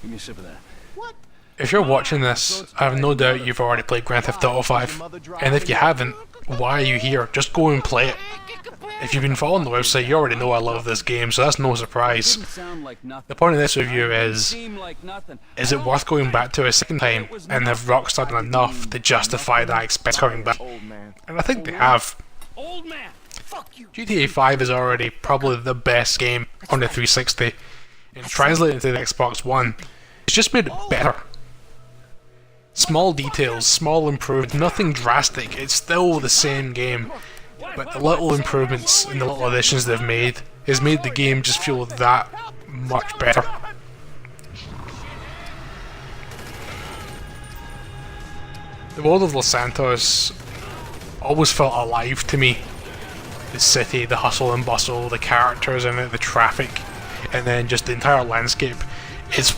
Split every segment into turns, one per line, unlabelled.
Give me a sip of that.
If you're watching this, I have no doubt you've already played Grand Theft Auto 5, and if you haven't, why are you here? Just go and play it. If you've been following the website, you already know I love this game, so that's no surprise. The point of this review is it worth going back to a second time, and have Rockstar done enough to justify that expense coming back? And I think they have. GTA 5 is already probably the best game on the 360, and translating to the Xbox One, it's just made it better. Small details, small improvements, nothing drastic, it's still the same game, but the little improvements and the little additions they've made has made the game just feel that much better. The world of Los Santos always felt alive to me. The city, the hustle and bustle, the characters in it, the traffic, and then just the entire landscape. It's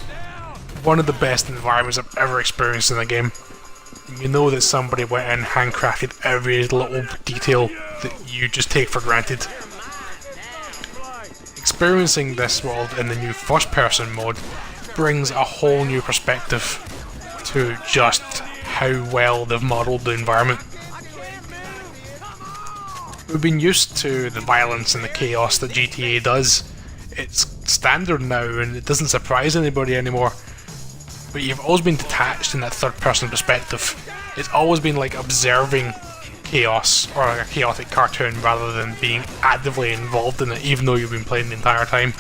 one of the best environments I've ever experienced in a game. You know that somebody went and handcrafted every little detail that you just take for granted. Experiencing this world in the new first person mode brings a whole new perspective to just how well they've modelled the environment. We've been used to the violence and the chaos that GTA does. It's standard now and it doesn't surprise anybody anymore. But you've always been detached in that third person perspective. It's always been like observing chaos or like a chaotic cartoon rather than being actively involved in it, even though you've been playing the entire time.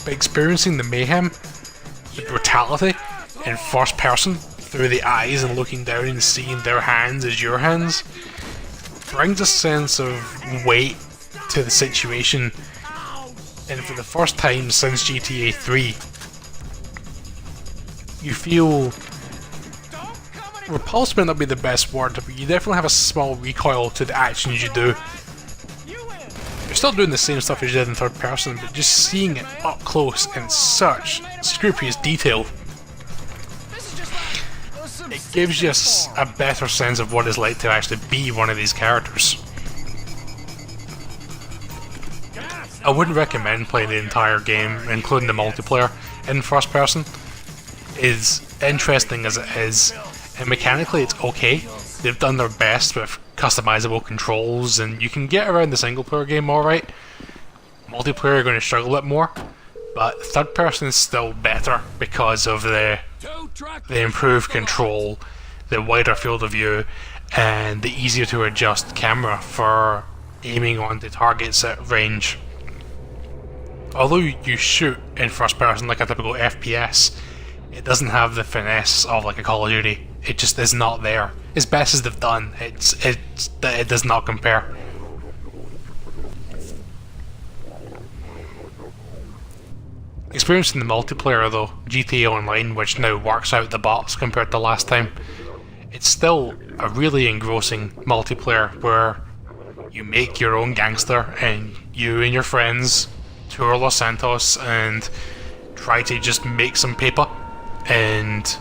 But experiencing the mayhem, the brutality in first person through the eyes and looking down and seeing their hands as your hands brings a sense of weight to the situation. And for the first time since GTA 3, you feel repulsed might not be the best word, but you definitely have a small recoil to the actions you do. You're still doing the same stuff as you did in third person, but just seeing it up close in such scrupulous detail, it gives you a better sense of what it's like to actually be one of these characters. I wouldn't recommend playing the entire game, including the multiplayer, in first person. Is interesting as it is, and mechanically it's okay. They've done their best with customizable controls, and you can get around the single player game alright. Multiplayer are going to struggle a bit more, but third person is still better because of the improved control, the wider field of view, and the easier to adjust camera for aiming onto targets at range. Although you shoot in first person like a typical FPS, it doesn't have the finesse of like a Call of Duty. It just is not there. As best as they've done, it does not compare. Experiencing the multiplayer though, GTA Online, which now works out the box compared to last time, it's still a really engrossing multiplayer where you make your own gangster and you and your friends tour Los Santos and try to just make some paper and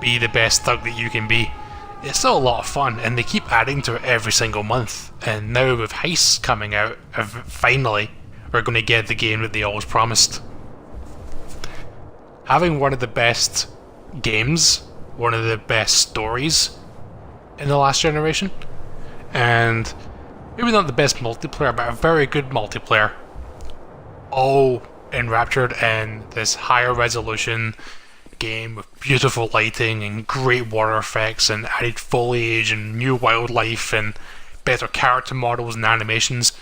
be the best thug that you can be. It's still a lot of fun, and they keep adding to it every single month. And now with Heist coming out, finally, we're going to get the game that they always promised. Having one of the best games, one of the best stories in the last generation, and maybe not the best multiplayer, but a very good multiplayer, all enraptured in this higher resolution game with beautiful lighting and great water effects and added foliage and new wildlife and better character models and animations.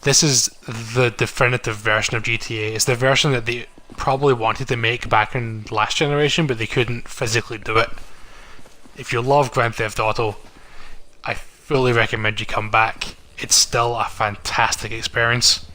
This is the definitive version of GTA. It's the version that they probably wanted to make back in last generation, but they couldn't physically do it. If you love Grand Theft Auto, I fully recommend you come back. It's still a fantastic experience.